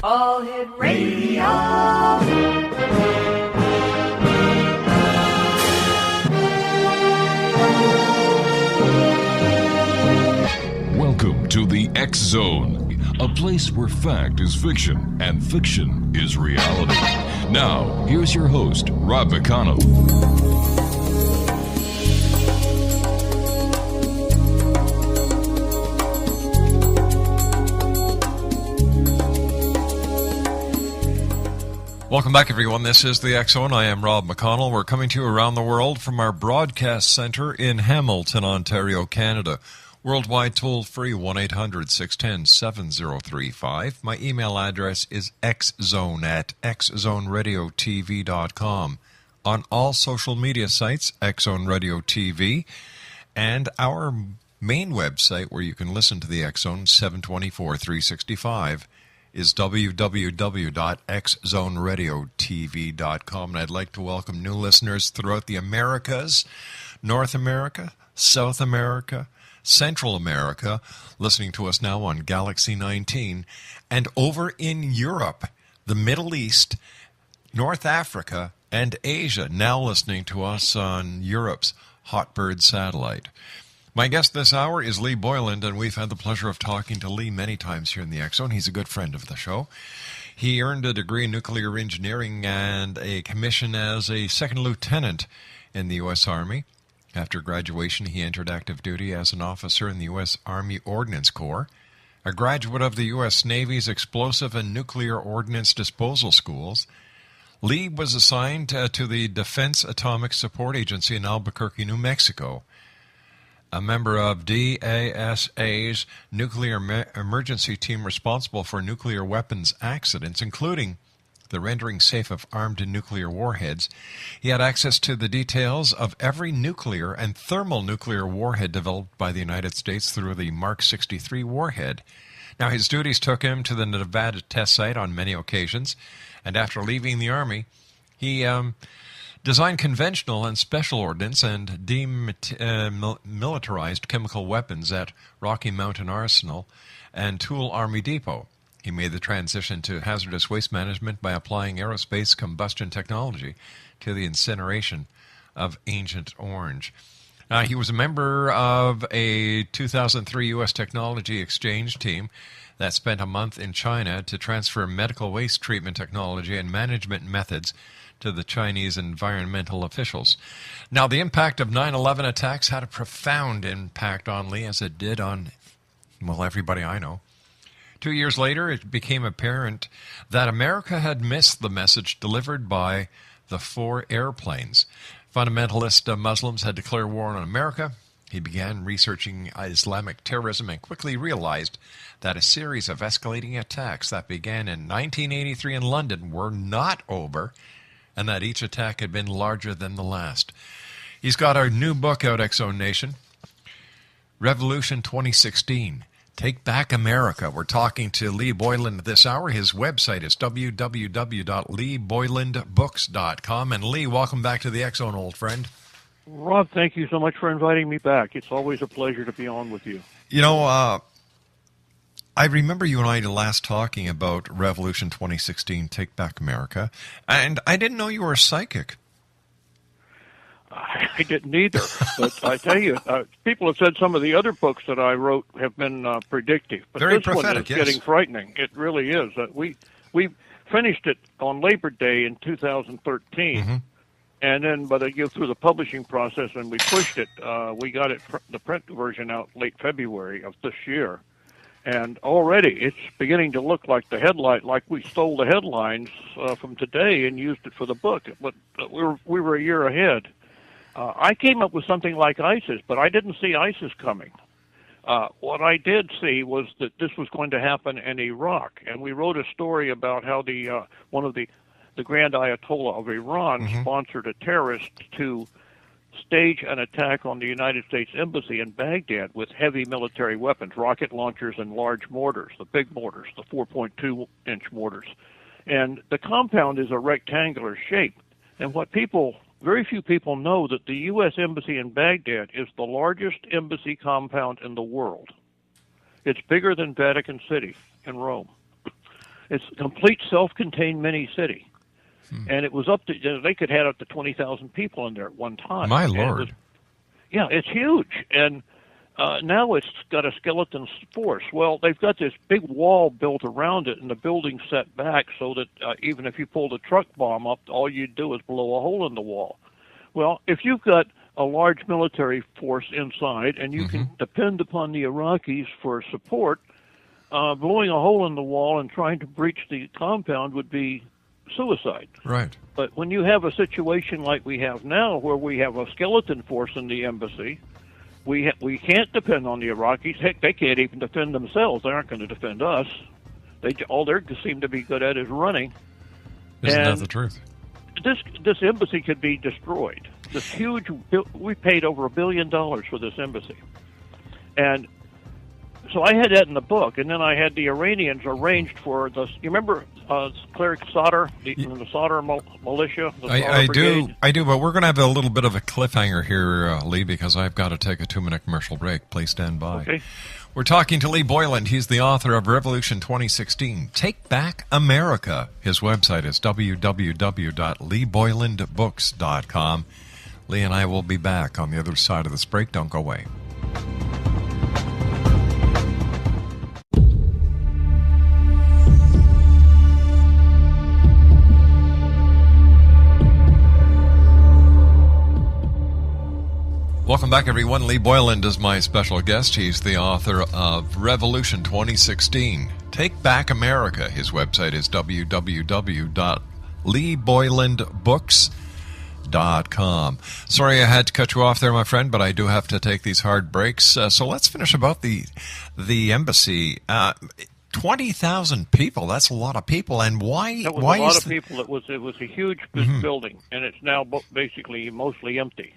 All Hit Radio. Welcome to the X Zone, a place where fact is fiction and fiction is reality. Now, here's your host, Rob McConnell. Welcome back, everyone. This is the X Zone. I am Rob McConnell. We're coming to you around the world from our broadcast center in Hamilton, Ontario, Canada. Worldwide toll-free, 1-800-610-7035. My email address is xzone@xzoneradiotv.com. On all social media sites, X-Zone Radio TV, and our main website where you can listen to the X-Zone 724-365 is www.xzoneradiotv.com. And I'd like to welcome new listeners throughout the Americas, North America, South America, Central America, listening to us now on Galaxy 19, and over in Europe, the Middle East, North Africa, and Asia, now listening to us on Europe's Hotbird satellite. My guest this hour is Lee Boyland, and we've had the pleasure of talking to Lee many times here in the X Zone. He's a good friend of the show. He earned a degree in nuclear engineering and a commission as a second lieutenant in the U.S. Army. After graduation, he entered active duty as an officer in the U.S. Army Ordnance Corps. A graduate of the U.S. Navy's Explosive and Nuclear Ordnance Disposal Schools, Lee was assigned to the Defense Atomic Support Agency in Albuquerque, New Mexico. A member of DASA's nuclear emergency team responsible for nuclear weapons accidents, including the rendering safe of armed nuclear warheads. He had access to the details of every nuclear and thermonuclear warhead developed by the United States through the Mark 63 warhead. Now, his duties took him to the Nevada test site on many occasions, and after leaving the Army, he designed conventional and special ordnance and demilitarized chemical weapons at Rocky Mountain Arsenal and Tool Army Depot. He made the transition to hazardous waste management by applying aerospace combustion technology to the incineration of Agent Orange. He was a member of a 2003 U.S. technology exchange team that spent a month in China to transfer medical waste treatment technology and management methods to the Chinese environmental officials. Now, the impact of 9/11 attacks had a profound impact on Lee, as it did on, well, everybody I know. 2 years later, it became apparent that America had missed the message delivered by the 4 airplanes. Fundamentalist Muslims had declared war on America. He began researching Islamic terrorism and quickly realized that a series of escalating attacks that began in 1983 in London were not over, and that each attack had been larger than the last. He's got our new book out, X-Zone Nation, Revolution 2016, Take Back America. We're talking to Lee Boyland this hour. His website is www.leeboylandbooks.com. And Lee, welcome back to the X-Zone, old friend. Rob, thank you so much for inviting me back. It's always a pleasure to be on with you. You know, I remember you and I last talking about Revolution 2016, Take Back America, and I didn't know you were a psychic. I didn't either, but I tell you, people have said some of the other books that I wrote have been predictive, but Very this prophetic, one is yes. getting frightening. It really is. We finished it on Labor Day in 2013, and then through the publishing process, and we pushed it. We got the print version out late February of this year. And already it's beginning to look like like we stole the headlines from today and used it for the book. But we were a year ahead. I came up with something like ISIS, but I didn't see ISIS coming. What I did see was that this was going to happen in Iraq, and we wrote a story about how one of the Grand Ayatollah of Iran sponsored a terrorist to stage an attack on the United States Embassy in Baghdad with heavy military weapons, rocket launchers and large mortars, the big mortars, the 4.2-inch mortars. And the compound is a rectangular shape. And very few people know that the U.S. Embassy in Baghdad is the largest embassy compound in the world. It's bigger than Vatican City in Rome. It's a complete self-contained mini city. And it was up to, they could have up to 20,000 people in there at one time. My Lord. Yeah, it's huge. And now it's got a skeleton force. Well, they've got this big wall built around it, and the building's set back so that even if you pulled a truck bomb up, all you'd do is blow a hole in the wall. Well, if you've got a large military force inside and you can depend upon the Iraqis for support, blowing a hole in the wall and trying to breach the compound would be suicide. Right. But when you have a situation like we have now, where we have a skeleton force in the embassy, we can't depend on the Iraqis. Heck, they can't even defend themselves. They aren't going to defend us. All they seem to be good at is running. Isn't that the truth? This embassy could be destroyed. This huge, we paid over $1 billion for this embassy, and so I had that in the book, and then I had the Iranians arranged for this. You remember Cleric Sadr, the Sadr militia? I do, but we're going to have a little bit of a cliffhanger here, Lee, because I've got to take a 2-minute commercial break. Please stand by. Okay. We're talking to Lee Boyland. He's the author of Revolution 2016, Take Back America. His website is www.leeboylandbooks.com. Lee and I will be back on the other side of this break. Don't go away. Welcome back, everyone. Lee Boyland is my special guest. He's the author of Revolution 2016, Take Back America. His website is www.leeboylandbooks.com. Sorry I had to cut you off there, my friend, but I do have to take these hard breaks. So let's finish about the embassy. 20,000 people, that's a lot of people. And why? That was why a lot of people. It was a huge building, and it's now basically mostly empty.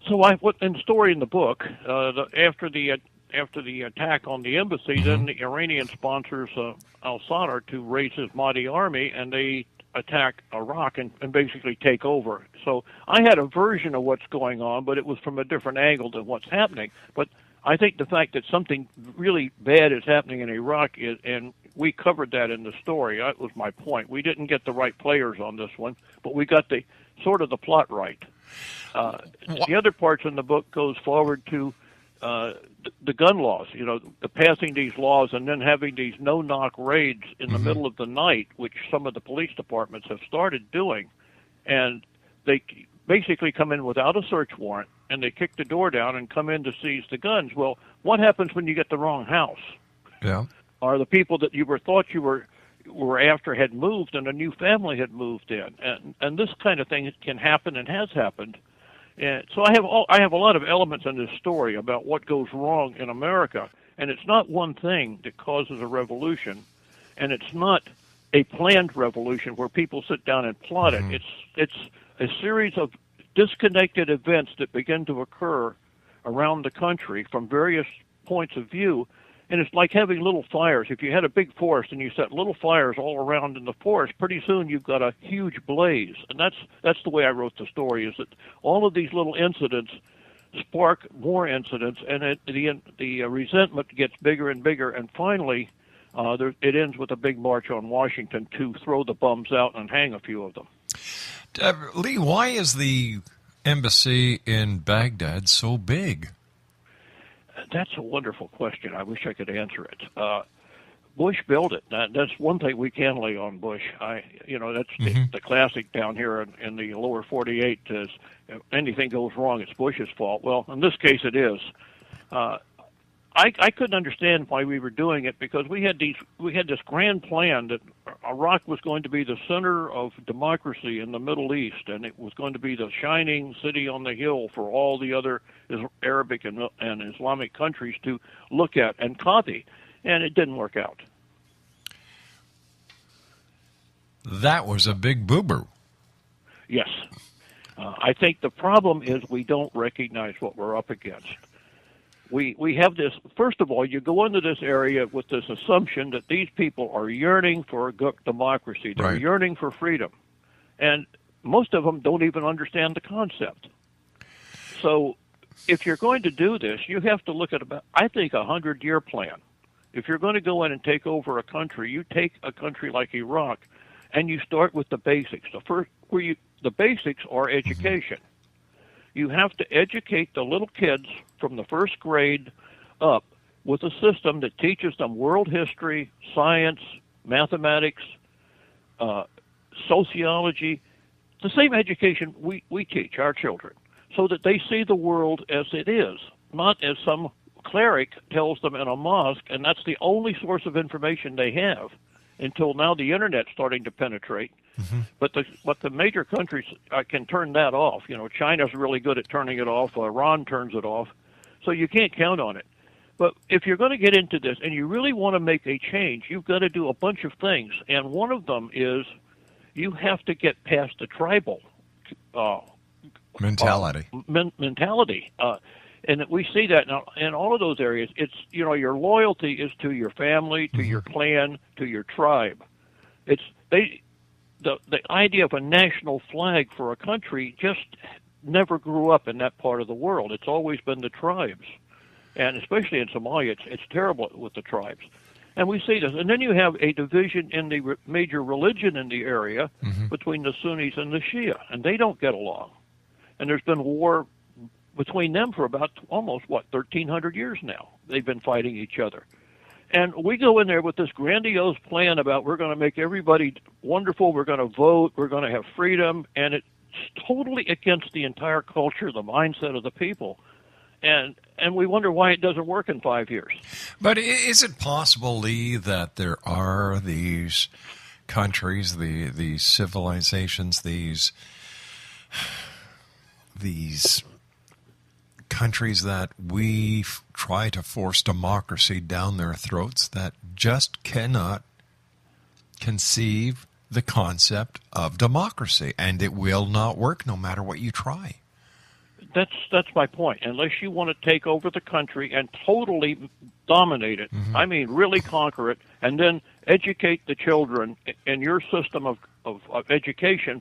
So in the story in the book, after the attack on the embassy, then the Iranian sponsors al-Sadr to raise his Mahdi army, and they attack Iraq and basically take over. So I had a version of what's going on, but it was from a different angle than what's happening. But I think the fact that something really bad is happening in Iraq and we covered that in the story. That was my point. We didn't get the right players on this one, but we got the plot right. The other parts in the book goes forward to the gun laws, the passing these laws and then having these no-knock raids in the middle of the night, which some of the police departments have started doing. And they basically come in without a search warrant, and they kick the door down and come in to seize the guns. Well, what happens when you get the wrong house? Yeah. Or the people that you thought you were after had moved and a new family had moved in, and this kind of thing can happen and has happened. And so I have a lot of elements in this story about what goes wrong in America, and it's not one thing that causes a revolution, and it's not a planned revolution where people sit down and plot it. It's a series of disconnected events that begin to occur around the country from various points of view. And it's like having little fires. If you had a big forest and you set little fires all around in the forest, pretty soon you've got a huge blaze. And that's the way I wrote the story, is that all of these little incidents spark more incidents, and the resentment gets bigger and bigger, and finally it ends with a big march on Washington to throw the bums out and hang a few of them. Lee, why is the embassy in Baghdad so big? That's a wonderful question. I wish I could answer it. Bush built it. That's one thing we can lay on Bush. That's the classic down here in the lower 48 is if anything goes wrong, it's Bush's fault. Well, in this case, it is. I couldn't understand why we were doing it, because we had this grand plan that Iraq was going to be the center of democracy in the Middle East, and it was going to be the shining city on the hill for all the other Arabic and Islamic countries to look at and copy, and it didn't work out. That was a big boo-boo. Yes. I think the problem is we don't recognize what we're up against. We have this, first of all, you go into this area with this assumption that these people are yearning for democracy. They're yearning for freedom. And most of them don't even understand the concept. So if you're going to do this, you have to look at I think, 100-year plan. If you're going to go in and take over a country, you take a country like Iraq, and you start with the basics. The basics are education. You have to educate the little kids from the first grade up with a system that teaches them world history, science, mathematics, sociology, the same education we teach our children, so that they see the world as it is, not as some cleric tells them in a mosque, and that's the only source of information they have until now the Internet's starting to penetrate. But the major countries can turn that off. You know, China's really good at turning it off. Iran turns it off. So you can't count on it. But if you're going to get into this and you really want to make a change, you've got to do a bunch of things. And one of them is you have to get past the tribal mentality. And we see that now in all of those areas. It's, you know, your loyalty is to your family, to your clan, to your tribe. The idea of a national flag for a country just never grew up in that part of the world. It's always been the tribes. And especially in Somalia, it's terrible with the tribes. And we see this. And then you have a division in the major religion in the area between the Sunnis and the Shia, and they don't get along. And there's been war between them for about almost, 1,300 years now. They've been fighting each other. And we go in there with this grandiose plan about we're going to make everybody wonderful, we're going to vote, we're going to have freedom, and it's totally against the entire culture, the mindset of the people. And we wonder why it doesn't work in 5 years. But is it possible, Lee, that there are these countries, these civilizations, these countries that we try to force democracy down their throats that just cannot conceive the concept of democracy, and it will not work no matter what you try? That's my point. Unless you want to take over the country and totally dominate it, I mean really conquer it, and then educate the children in your system of education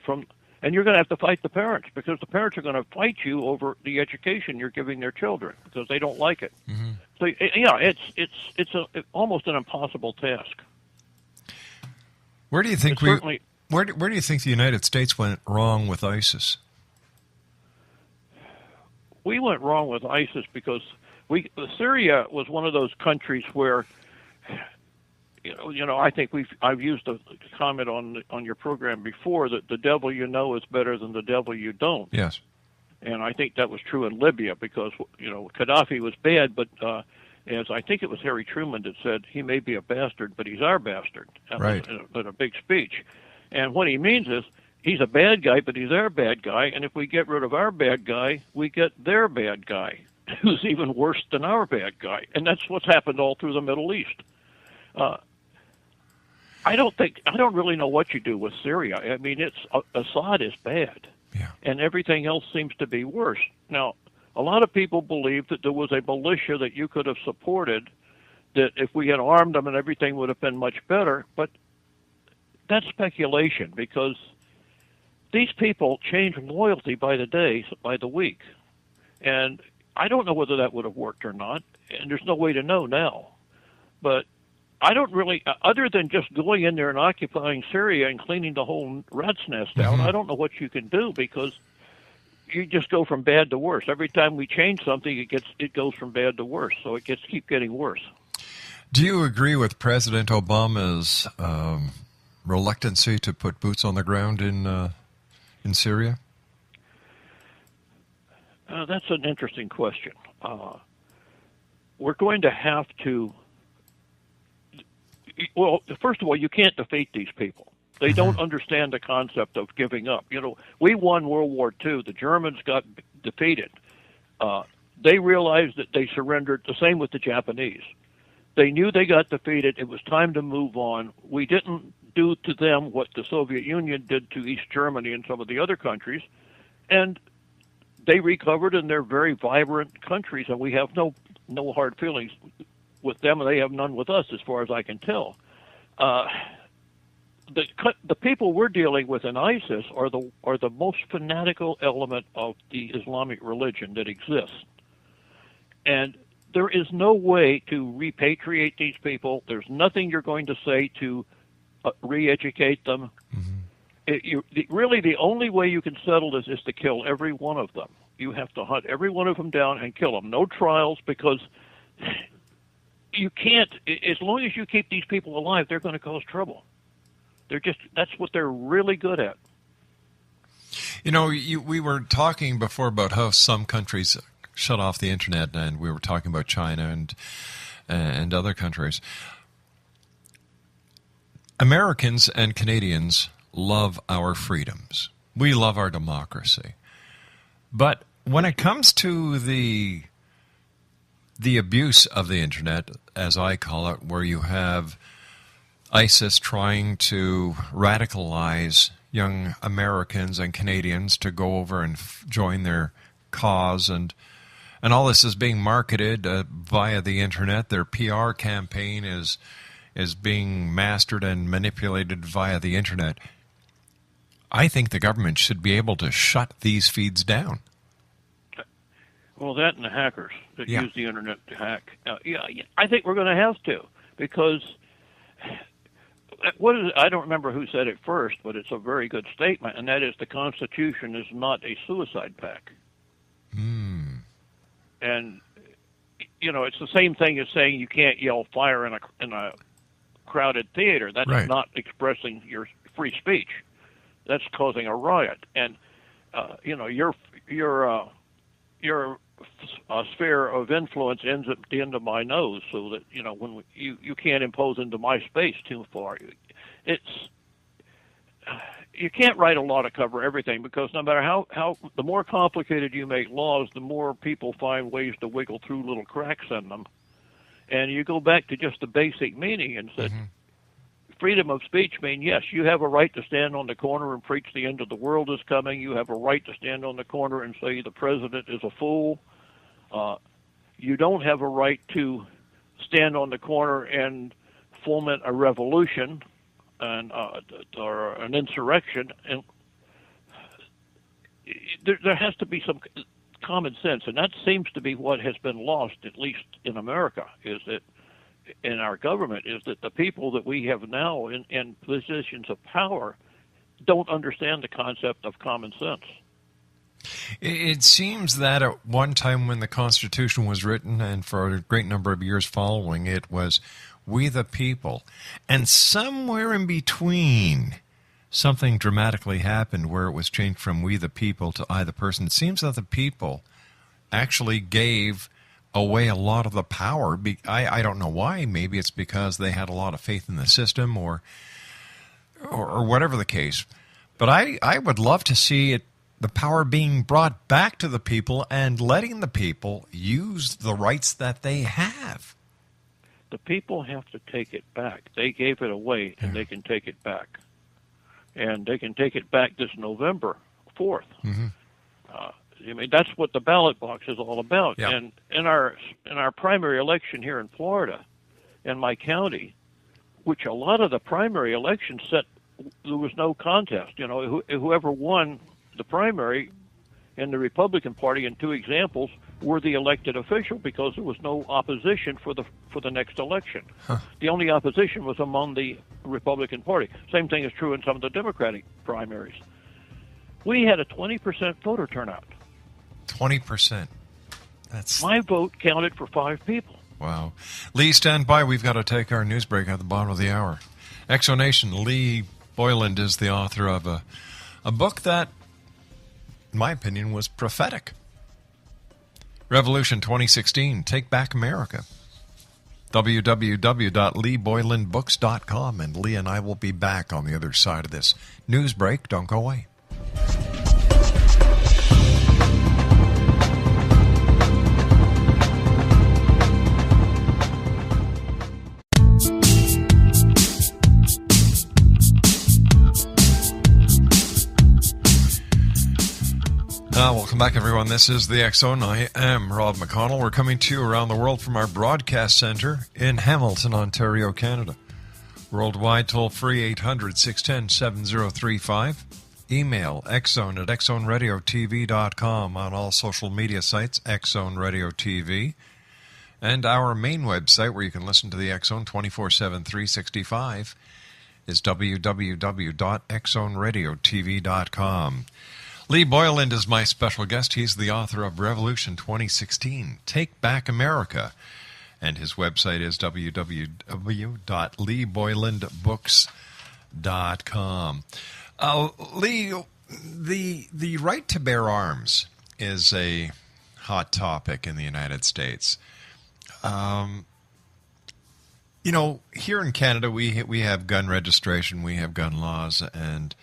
and you're going to have to fight the parents, because the parents are going to fight you over the education you're giving their children because they don't like it. So yeah, it's almost an impossible task. Where do you think where do you think the United States went wrong with ISIS? We went wrong with ISIS because Syria was one of those countries where, you know, I think I've used a comment on your program before that the devil you know is better than the devil you don't. Yes. And I think that was true in Libya because, you know, Gaddafi was bad, but as I think it was Harry Truman that said, he may be a bastard, but he's our bastard. Right. In a big speech. And what he means is, he's a bad guy, but he's our bad guy, and if we get rid of our bad guy, we get their bad guy, who's even worse than our bad guy. And that's what's happened all through the Middle East. I don't really know what you do with Syria. I mean, Assad is bad, and everything else seems to be worse. Now, a lot of people believe that there was a militia that you could have supported, that if we had armed them and everything would have been much better, but that's speculation, because these people change loyalty by the day, by the week. And I don't know whether that would have worked or not, and there's no way to know now. But I don't really, other than just going in there and occupying Syria and cleaning the whole rat's nest out, I don't know what you can do, because you just go from bad to worse. Every time we change something, it goes from bad to worse, so it keeps getting worse. Do you agree with President Obama's reluctancy to put boots on the ground in Syria? That's an interesting question. We're going to have to... Well, first of all, you can't defeat these people. They don't understand the concept of giving up. You know, we won World War II. The Germans got defeated. They realized that they surrendered. The same with the Japanese. They knew they got defeated. It was time to move on. We didn't do to them what the Soviet Union did to East Germany and some of the other countries, and they recovered, and they're very vibrant countries, and we have no hard feelings with them, and they have none with us, as far as I can tell. The people we're dealing with in ISIS are the most fanatical element of the Islamic religion that exists, and there is no way to repatriate these people. There's nothing you're going to say to re-educate them. Really, the only way you can settle this is to kill every one of them. You have to hunt every one of them down and kill them. No trials, because you can't. As long as you keep these people alive, they're going to cause trouble. That's what they're really good at. We were talking before about how some countries shut off the internet, and we were talking about China and other countries. Americans and Canadians love our freedoms. We love our democracy. But when it comes to the abuse of the internet, as I call it, where you have ISIS trying to radicalize young Americans and Canadians to go over and join their cause, and all this is being marketed via the internet. Their PR campaign is being mastered and manipulated via the internet. I think the government should be able to shut these feeds down. Well, that and the hackers that use the internet to hack. I think we're going to have to, because I don't remember who said it first, but it's a very good statement, and that is the Constitution is not a suicide pact. And it's the same thing as saying you can't yell fire in a crowded theater. That's not expressing your free speech. That's causing a riot. And your sphere of influence ends at the end of my nose, so that when you can't impose into my space too far. You can't write a law to cover everything, because no matter how the more complicated you make laws, the more people find ways to wiggle through little cracks in them. And you go back to just the basic meaning and said, freedom of speech means, yes, you have a right to stand on the corner and preach the end of the world is coming. You have a right to stand on the corner and say the president is a fool. You don't have a right to stand on the corner and foment a revolution and or an insurrection. And there has to be some common sense, and that seems to be what has been lost, at least in America, is that in our government, is that the people that we have now in positions of power don't understand the concept of common sense. It seems that at one time when the Constitution was written, and for a great number of years following, it was "we the people." And somewhere in between, something dramatically happened where it was changed from "we the people" to "I the person." It seems that the people actually gave away a lot of the power. I don't know why. Maybe it's because they had a lot of faith in the system or whatever the case. But I would love to see the power being brought back to the people and letting the people use the rights that they have. The people have to take it back. They gave it away, and they can take it back. And they can take it back this November 4th. That's what the ballot box is all about. Yep. And in our primary election here in Florida, in my county, which a lot of the primary elections there was no contest. Whoever won the primary in the Republican Party, in two examples, were the elected official, because there was no opposition for the next election. The only opposition was among the Republican Party. Same thing is true in some of the Democratic primaries. We had a 20% voter turnout. 20%. My vote counted for 5 people. Wow. Lee, stand by. We've got to take our news break at the bottom of the hour. Exonation, Lee Boyland is the author of a book that, in my opinion, was prophetic. Revolution 2016, Take Back America. www.leeboylandbooks.com. And Lee and I will be back on the other side of this news break. Don't go away. Welcome back, everyone. This is the X Zone. I am Rob McConnell. We're coming to you around the world from our broadcast center in Hamilton, Ontario, Canada. Worldwide, toll free 800-610-7035. Email xzone@xzoneradiotv.com. On all social media sites, X Zone Radio TV. And our main website, where you can listen to the X Zone 24/7, 365, is www.xzoneradiotv.com. Lee Boyland is my special guest. He's the author of Revolution 2016, Take Back America. And his website is www.leeboylandbooks.com. Lee, the right to bear arms is a hot topic in the United States. Here in Canada, we have gun registration, we have gun laws, and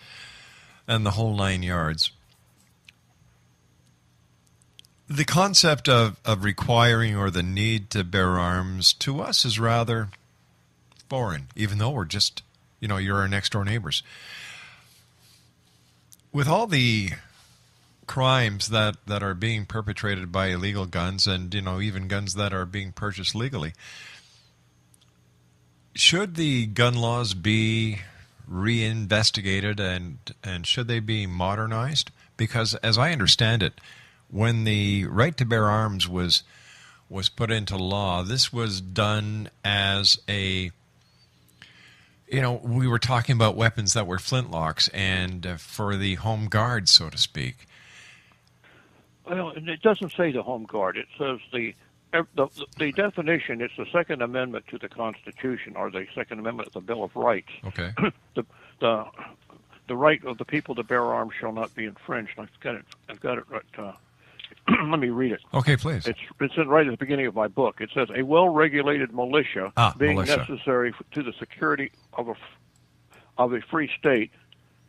the whole 9 yards. The concept of requiring or the need to bear arms to us is rather foreign, even though we're just, you're our next door neighbors. With all the crimes that are being perpetrated by illegal guns and, even guns that are being purchased legally, should the gun laws be reinvestigated and should they be modernized? Because as I understand it, when the right to bear arms was put into law, this was done as a, we were talking about weapons that were flintlocks and for the home guard, so to speak. Well, it doesn't say the home guard. It says the definition. It's the Second Amendment to the Constitution, or the Second Amendment of the Bill of Rights. Okay. The right of the people to bear arms shall not be infringed. I've got it right. Let me read it. Okay, please. It's right at the beginning of my book. It says, a well-regulated militia being necessary to the security of a free state,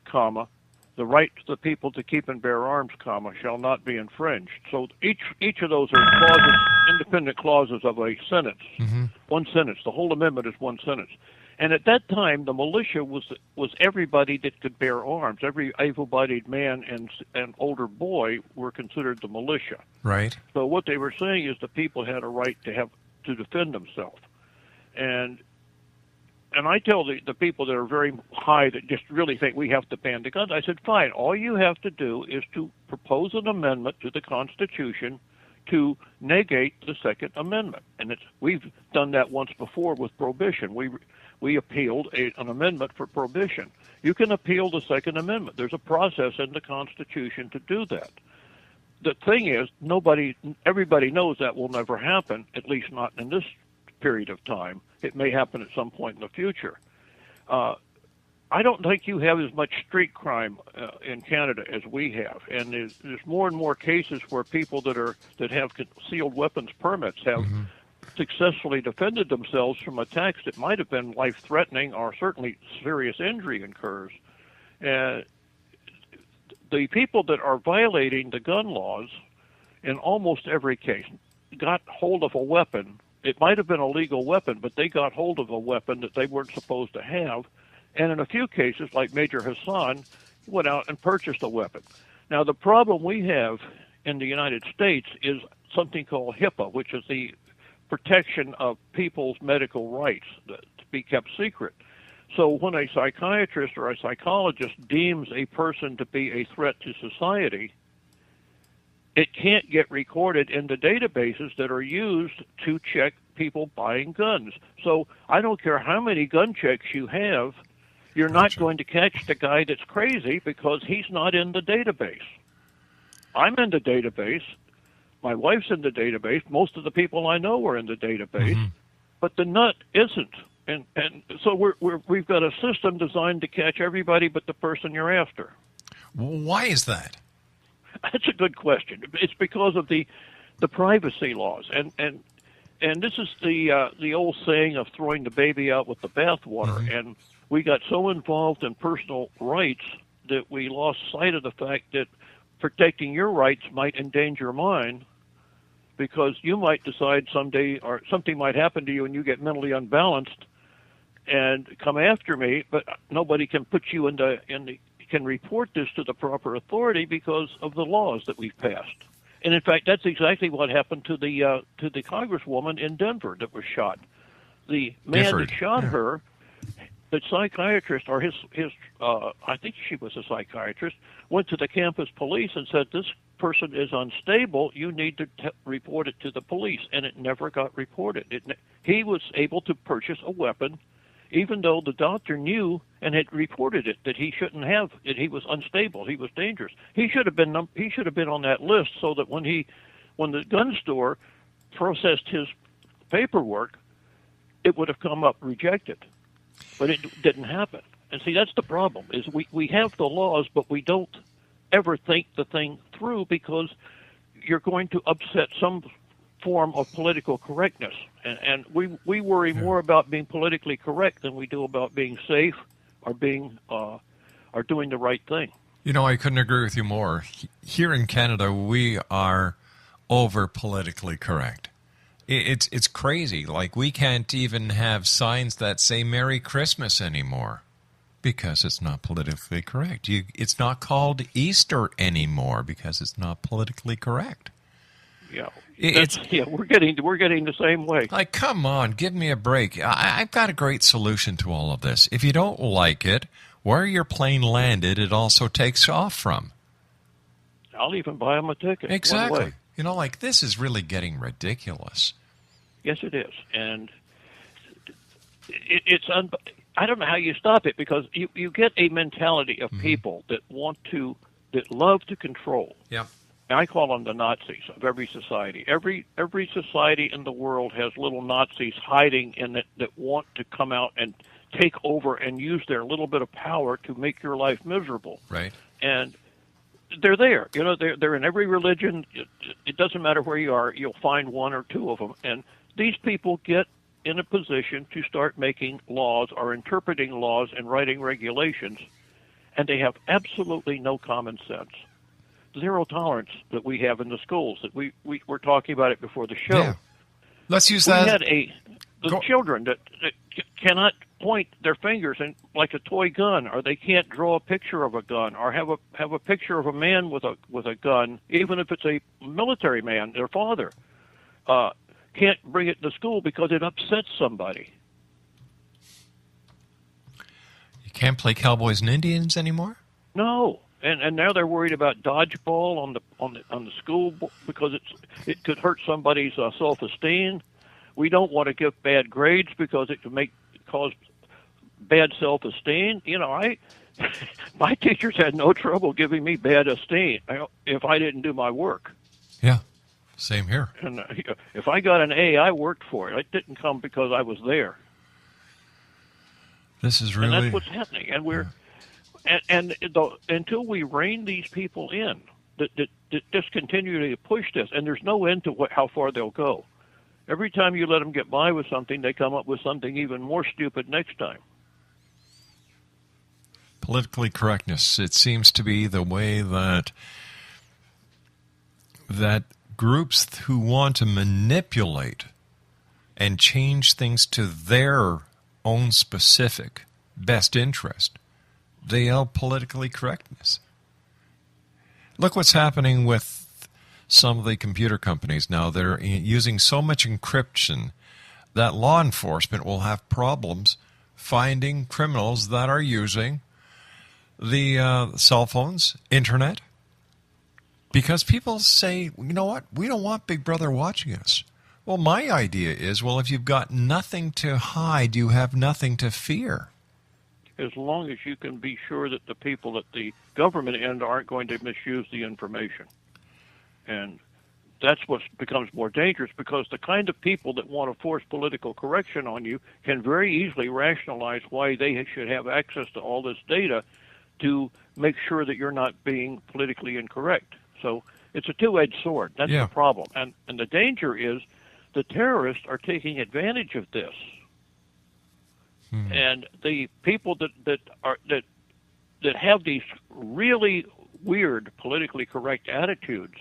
comma, the right to the people to keep and bear arms, comma, shall not be infringed. So each of those are clauses, independent clauses of a sentence. Mm-hmm. One sentence. The whole amendment is one sentence. And at that time, the militia was everybody that could bear arms. Every able-bodied man and older boy were considered the militia. Right. So what they were saying is the people had a right to defend themselves. And I tell the people that are very high that just really think we have to ban the guns, I said, fine, all you have to do is to propose an amendment to the Constitution to negate the Second Amendment. And we've done that once before with prohibition. We appealed an amendment for prohibition. You can appeal the Second Amendment. There's a process in the Constitution to do that. The thing is, everybody knows that will never happen, at least not in this period of time. It may happen at some point in the future. I don't think you have as much street crime in Canada as we have, and there's more and more cases where people that have concealed weapons permits have mm-hmm. successfully defended themselves from attacks that might have been life-threatening or certainly serious injury occurs. The people that are violating the gun laws, in almost every case, got hold of a weapon. It might have been a legal weapon, but they got hold of a weapon that they weren't supposed to have. And in a few cases, like Major Hassan, went out and purchased a weapon. Now, the problem we have in the United States is something called HIPAA, which is the protection of people's medical rights to be kept secret. So when a psychiatrist or a psychologist deems a person to be a threat to society, it can't get recorded in the databases that are used to check people buying guns. So I don't care how many gun checks you have, you're not going to catch the guy that's crazy because he's not in the database. I'm in the database. My wife's in the database. Most of the people I know are in the database, mm-hmm. but the nut isn't. And so we've got a system designed to catch everybody but the person you're after. Why is that? That's a good question. It's because of the privacy laws, and this is the old saying of throwing the baby out with the bathwater. Mm-hmm. And we got so involved in personal rights that we lost sight of the fact that protecting your rights might endanger mine, because you might decide someday, or something might happen to you, and you get mentally unbalanced and come after me, but nobody can put you can report this to the proper authority because of the laws that we've passed. And in fact, that's exactly what happened to the congresswoman in Denver that was shot. The man that shot her, the psychiatrist, or his I think she was a psychiatrist, went to the campus police and said, this person is unstable, you need to report it to the police, and it never got reported. He was able to purchase a weapon, even though the doctor knew and had reported it that he shouldn't have it. He was unstable. He was dangerous. He should have been on that list so that when the gun store processed his paperwork, it would have come up rejected. But it didn't happen. And see, that's the problem, is we have the laws, but we don't ever think the thing through, because you're going to upset some form of political correctness. And we worry more about being politically correct than we do about being safe or being or doing the right thing. You know, I couldn't agree with you more. Here in Canada, we are over politically correct. It's crazy. Like, we can't even have signs that say Merry Christmas anymore because it's not politically correct. It's not called Easter anymore because it's not politically correct. Yeah, we're getting the same way. Like, come on, give me a break. I've got a great solution to all of this. If you don't like it, where your plane landed, it also takes off from. I'll even buy them a ticket. Exactly. One way. You know, like, this is really getting ridiculous. Yes, it is, and I don't know how you stop it, because you get a mentality of people that love to control. Yeah. I call them the Nazis of every society. Every society in the world has little Nazis hiding in it that want to come out and take over and use their little bit of power to make your life miserable. Right. And they're there. You know, they're in every religion. It doesn't matter where you are. You'll find one or two of them. And these people get in a position to start making laws or interpreting laws and writing regulations, and they have absolutely no common sense. Zero tolerance that we have in the schools. That we were talking about it before the show. Yeah. Let's use that. We had children that cannot point their fingers in like a toy gun, or they can't draw a picture of a gun, or have a picture of a man with a gun, even if it's a military man, their father. Can't bring it to school because it upsets somebody. You can't play Cowboys and Indians anymore? No. And now they're worried about dodgeball on the school because it could hurt somebody's self-esteem. We don't want to give bad grades because it could cause bad self-esteem. You know, my teachers had no trouble giving me bad esteem if I didn't do my work. Yeah, same here. And if I got an A, I worked for it. It didn't come because I was there. This is really... And that's what's happening. And we're... And until we rein these people in, that just continue to push this, and there's no end to how far they'll go. Every time you let them get by with something, they come up with something even more stupid next time. Politically correctness. It seems to be the way that groups who want to manipulate and change things to their own specific best interest, they are politically correctness. Look what's happening with some of the computer companies now. They're using so much encryption that law enforcement will have problems finding criminals that are using the cell phones, internet, because people say, you know what, we don't want Big Brother watching us. Well, my idea is, well, if you've got nothing to hide, you have nothing to fear. As long as you can be sure that the people at the government end aren't going to misuse the information. And that's what becomes more dangerous, because the kind of people that want to force political correction on you can very easily rationalize why they should have access to all this data to make sure that you're not being politically incorrect. So it's a two-edged sword. That's the problem. And the danger is the terrorists are taking advantage of this. And the people that have these really weird politically correct attitudes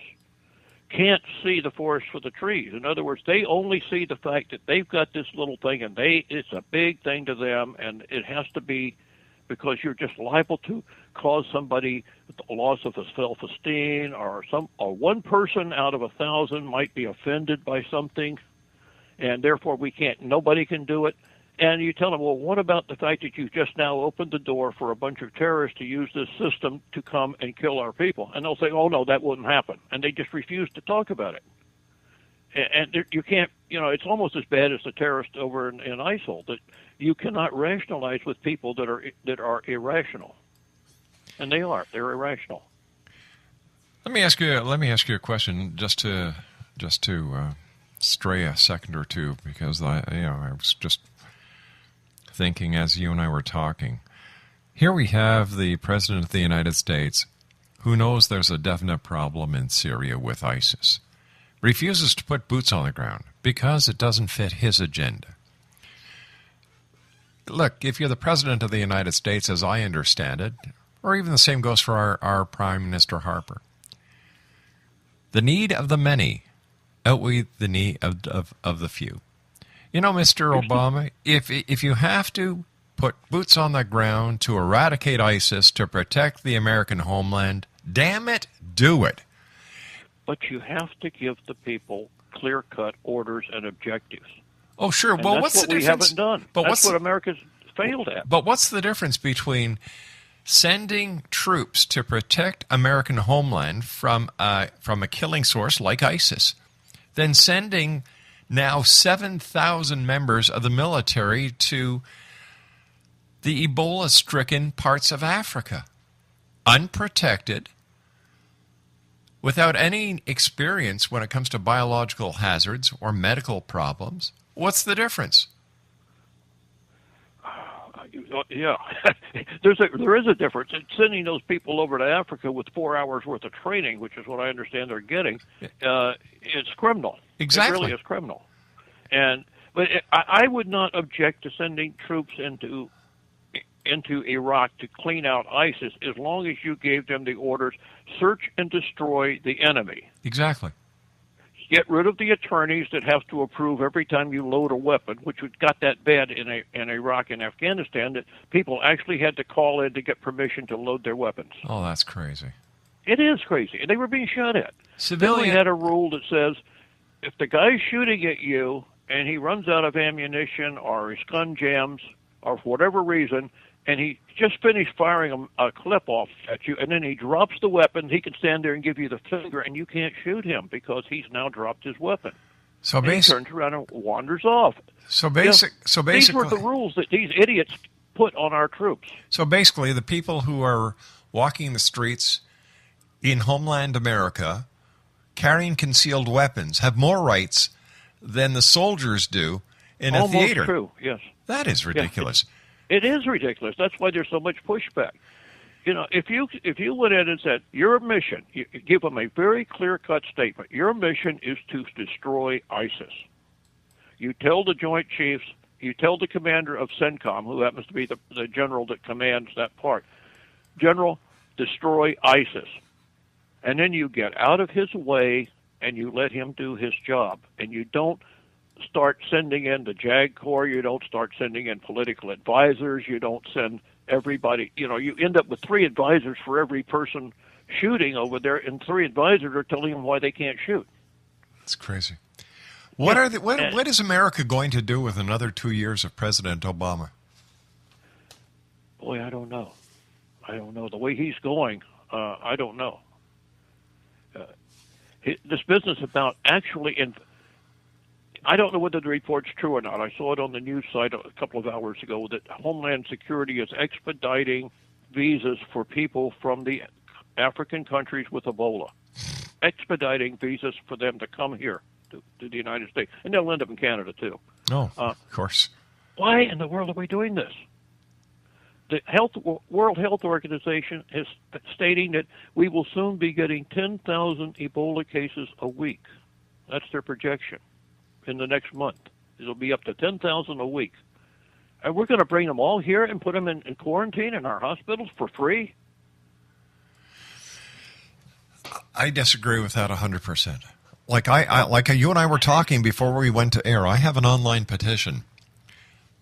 can't see the forest for the trees. In other words, they only see the fact that they've got this little thing, and it's a big thing to them, and it has to be because you're just liable to cause somebody a loss of self-esteem, or one person out of 1,000 might be offended by something, and therefore nobody can do it. And you tell them, well, what about the fact that you've just now opened the door for a bunch of terrorists to use this system to come and kill our people? And they'll say, oh, no, that wouldn't happen. And they just refuse to talk about it. And you can't, it's almost as bad as the terrorists over in ISIL, that you cannot rationalize with people that are irrational. And they are. They're irrational. Let me ask you a question just to stray a second or two, because I was just thinking as you and I were talking. Here we have the President of the United States, who knows there's a definite problem in Syria with ISIS, refuses to put boots on the ground because it doesn't fit his agenda. Look, if you're the President of the United States, as I understand it, or even the same goes for our Prime Minister Harper, the need of the many outweigh the need of the few. Mr. Obama, if you have to put boots on the ground to eradicate ISIS, to protect the American homeland, damn it, do it. But you have to give the people clear-cut orders and objectives. Oh, sure. And well, that's what's the we difference? haven't done. But that's what America's failed at. But what's the difference between sending troops to protect American homeland from a killing source like ISIS, than sending now 7,000 members of the military to the Ebola-stricken parts of Africa, unprotected, without any experience when it comes to biological hazards or medical problems? What's the difference? Yeah, there is a difference. It's sending those people over to Africa with 4 hours worth of training, which is what I understand they're getting. It's criminal. Exactly, it really is criminal. But I would not object to sending troops into Iraq to clean out ISIS, as long as you gave them the orders: search and destroy the enemy. Exactly. Get rid of the attorneys that have to approve every time you load a weapon, which got that bad in Iraq and Afghanistan, that people actually had to call in to get permission to load their weapons. Oh, that's crazy. It is crazy. And they were being shot at. Then we had a rule that says, if the guy's shooting at you and he runs out of ammunition or his gun jams or for whatever reason, and he just finished firing a clip off at you, and then he drops the weapon, he can stand there and give you the finger, and you can't shoot him because he's now dropped his weapon. So he turns around and wanders off. So basically, these were the rules that these idiots put on our troops. So basically, the people who are walking the streets in homeland America, carrying concealed weapons, have more rights than the soldiers do in a theater. Almost true. Yes. That is ridiculous. Yes. It is ridiculous. That's why there's so much pushback. If you went in and said, your mission, you give them a very clear-cut statement. Your mission is to destroy ISIS. You tell the Joint Chiefs, you tell the commander of CENTCOM, who happens to be the general that commands that part, General, destroy ISIS. And then you get out of his way and you let him do his job. And you don't start sending in the JAG Corps, you don't start sending in political advisors, you don't send everybody, you end up with 3 advisors for every person shooting over there, and 3 advisors are telling them why they can't shoot. That's crazy. What is America going to do with another 2 years of President Obama? Boy, I don't know. The way he's going, I don't know. This business about actually I don't know whether the report's true or not. I saw it on the news site a couple of hours ago that Homeland Security is expediting visas for people from the African countries with Ebola. Expediting visas for them to come here to the United States. And they'll end up in Canada, too. Oh, of course. Why in the world are we doing this? The World Health Organization is stating that we will soon be getting 10,000 Ebola cases a week. That's their projection. In the next month, it'll be up to 10,000 a week. And we're going to bring them all here and put them in quarantine in our hospitals for free? I disagree with that 100%. Like you and I were talking before we went to air, I have an online petition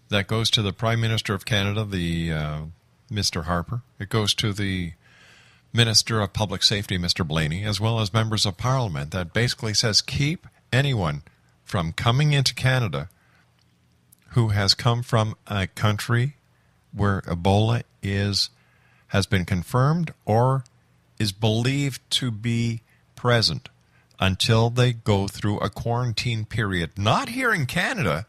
that goes to the Prime Minister of Canada, Mr. Harper. It goes to the Minister of Public Safety, Mr. Blaney, as well as members of Parliament, that basically says keep anyone from coming into Canada who has come from a country where Ebola has been confirmed or is believed to be present until they go through a quarantine period, not here in Canada,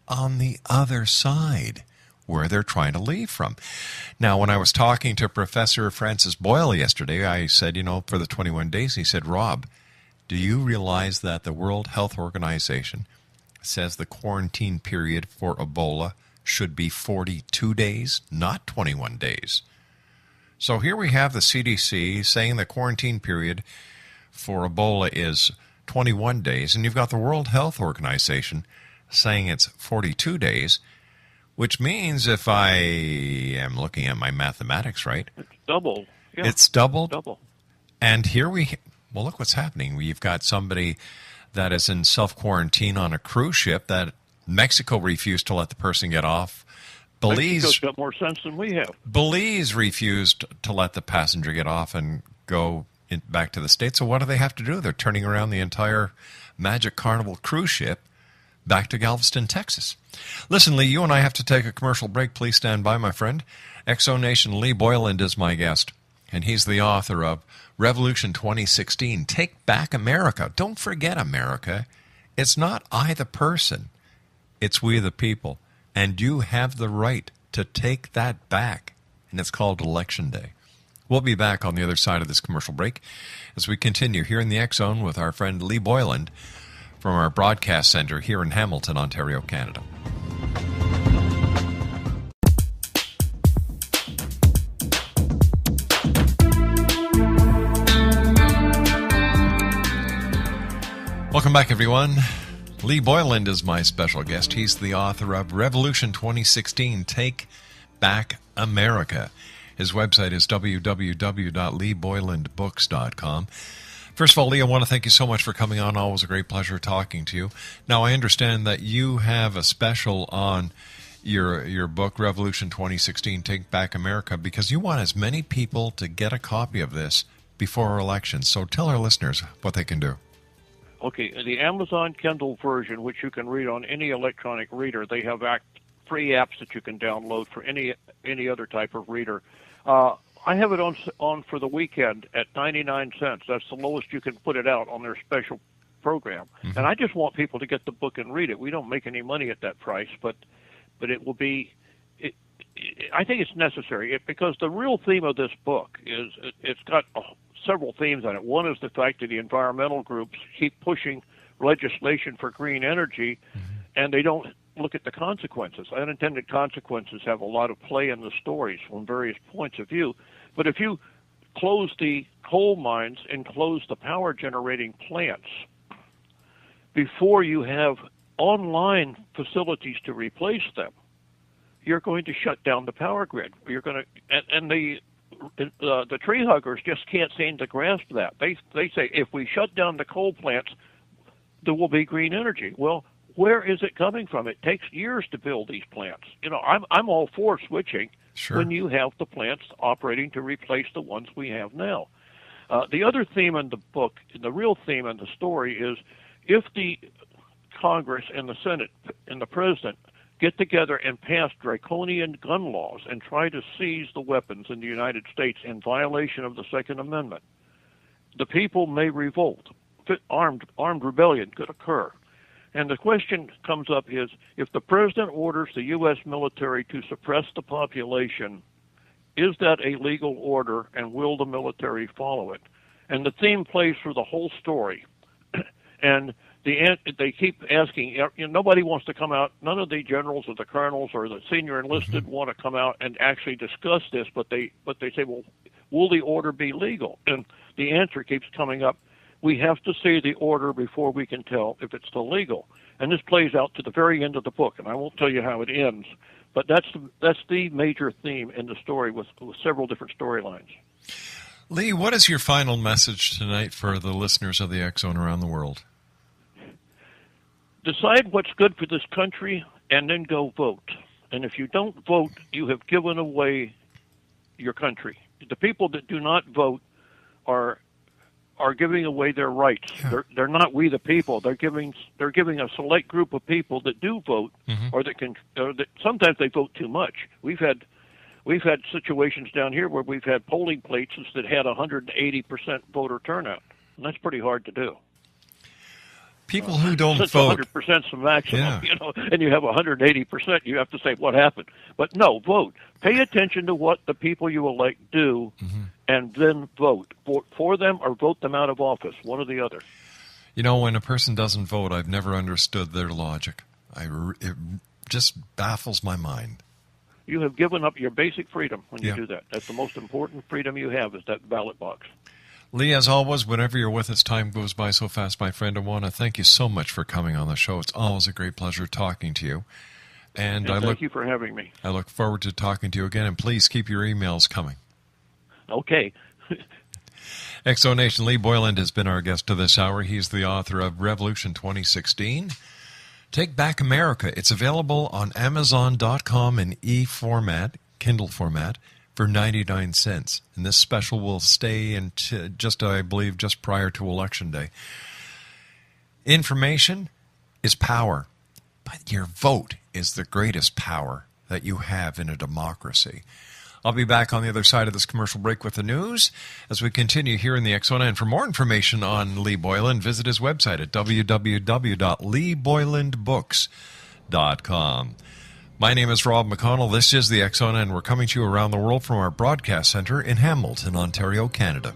on the other side where they're trying to leave from. Now, when I was talking to Professor Francis Boyle yesterday, I said, for the 21 days, he said, Rob, do you realize that the World Health Organization says the quarantine period for Ebola should be 42 days, not 21 days? So here we have the CDC saying the quarantine period for Ebola is 21 days, and you've got the World Health Organization saying it's 42 days, which means if I am looking at my mathematics right, it's double. Yeah. It's doubled. Double. And here well, look what's happening. We've got somebody that is in self-quarantine on a cruise ship that Mexico refused to let the person get off. Mexico's got more sense than we have. Belize refused to let the passenger get off and go back to the States. So what do they have to do? They're turning around the entire Magic Carnival cruise ship back to Galveston, Texas. Listen, Lee, you and I have to take a commercial break. Please stand by, my friend. Exonation Lee Boyland is my guest, and he's the author of Revolution 2016, Take Back America. Don't forget America. It's not I the person. It's we the people. And you have the right to take that back. And it's called Election Day. We'll be back on the other side of this commercial break as we continue here in the X Zone with our friend Lee Boyland from our broadcast center here in Hamilton, Ontario, Canada. Welcome back, everyone. Lee Boyland is my special guest. He's the author of Revolution 2016, Take Back America. His website is www.leeboylandbooks.com. First of all, Lee, I want to thank you so much for coming on. Always a great pleasure talking to you. Now, I understand that you have a special on your book, Revolution 2016, Take Back America, because you want as many people to get a copy of this before elections. So tell our listeners what they can do. Okay, the Amazon Kindle version, which you can read on any electronic reader, they have free apps that you can download for any other type of reader. I have it on for the weekend at 99 cents. That's the lowest you can put it out on their special program. Mm-hmm. And I just want people to get the book and read it. We don't make any money at that price, but it will be. I think it's necessary because the real theme of this book is it's got several themes on it. One is the fact that the environmental groups keep pushing legislation for green energy, and they don't look at the consequences. Unintended consequences have a lot of play in the stories from various points of view. But if you close the coal mines and close the power generating plants before you have online facilities to replace them, you're going to shut down the power grid. You're going to, and the tree huggers just can't seem to grasp that. They say if we shut down the coal plants, there will be green energy. Well, where is it coming from? It takes years to build these plants. I'm all for switching when you have the plants operating to replace the ones we have now. The other theme in the book, the real theme in the story is if the Congress and the Senate and the President get together and pass draconian gun laws and try to seize the weapons in the United States in violation of the Second Amendment, the people may revolt. Armed rebellion could occur. And the question comes up is, if the president orders the U.S. military to suppress the population, is that a legal order, and will the military follow it? And the theme plays through the whole story. And they keep asking, nobody wants to come out, none of the generals or the colonels or the senior enlisted want to come out and actually discuss this, but they say, well, will the order be legal? And the answer keeps coming up, we have to see the order before we can tell if it's still legal. And this plays out to the very end of the book, and I won't tell you how it ends, but that's the major theme in the story with several different storylines. Lee, what is your final message tonight for the listeners of the X Zone around the world? Decide what's good for this country and then go vote. And if you don't vote, you have given away your country. The people that do not vote are are giving away their rights. Yeah. They're not we the people. They're giving a select group of people that do vote, or that sometimes they vote too much. We've had situations down here where we've had polling places that had 180% voter turnout, and that's pretty hard to do. People who don't Since vote. 100% is the maximum, Yeah. and you have 180%, you have to say what happened. But no, vote. Pay attention to what the people you elect do, and then vote for them or vote them out of office, one or the other. You know, when a person doesn't vote, I've never understood their logic. It just baffles my mind. You have given up your basic freedom when you Yeah. do that. That's the most important freedom you have, is that ballot box. Lee, as always, whenever you're with us, time goes by so fast, my friend. I want to thank you so much for coming on the show. It's always a great pleasure talking to you. And thank you for having me. I look forward to talking to you again, and please keep your emails coming. Okay. Exonation, Lee Boyland has been our guest to this hour. He's the author of Revolution 2016. Take Back America. It's available on Amazon.com in e-format, Kindle format, for 99 cents. And this special will stay until I believe, just prior to Election Day. Information is power, but your vote is the greatest power that you have in a democracy. I'll be back on the other side of this commercial break with the news as we continue here in the X Zone. And for more information on Lee Boyland, visit his website at www.leeboylandbooks.com. My name is Rob McConnell. This is the X Zone, and we're coming to you around the world from our broadcast center in Hamilton, Ontario, Canada.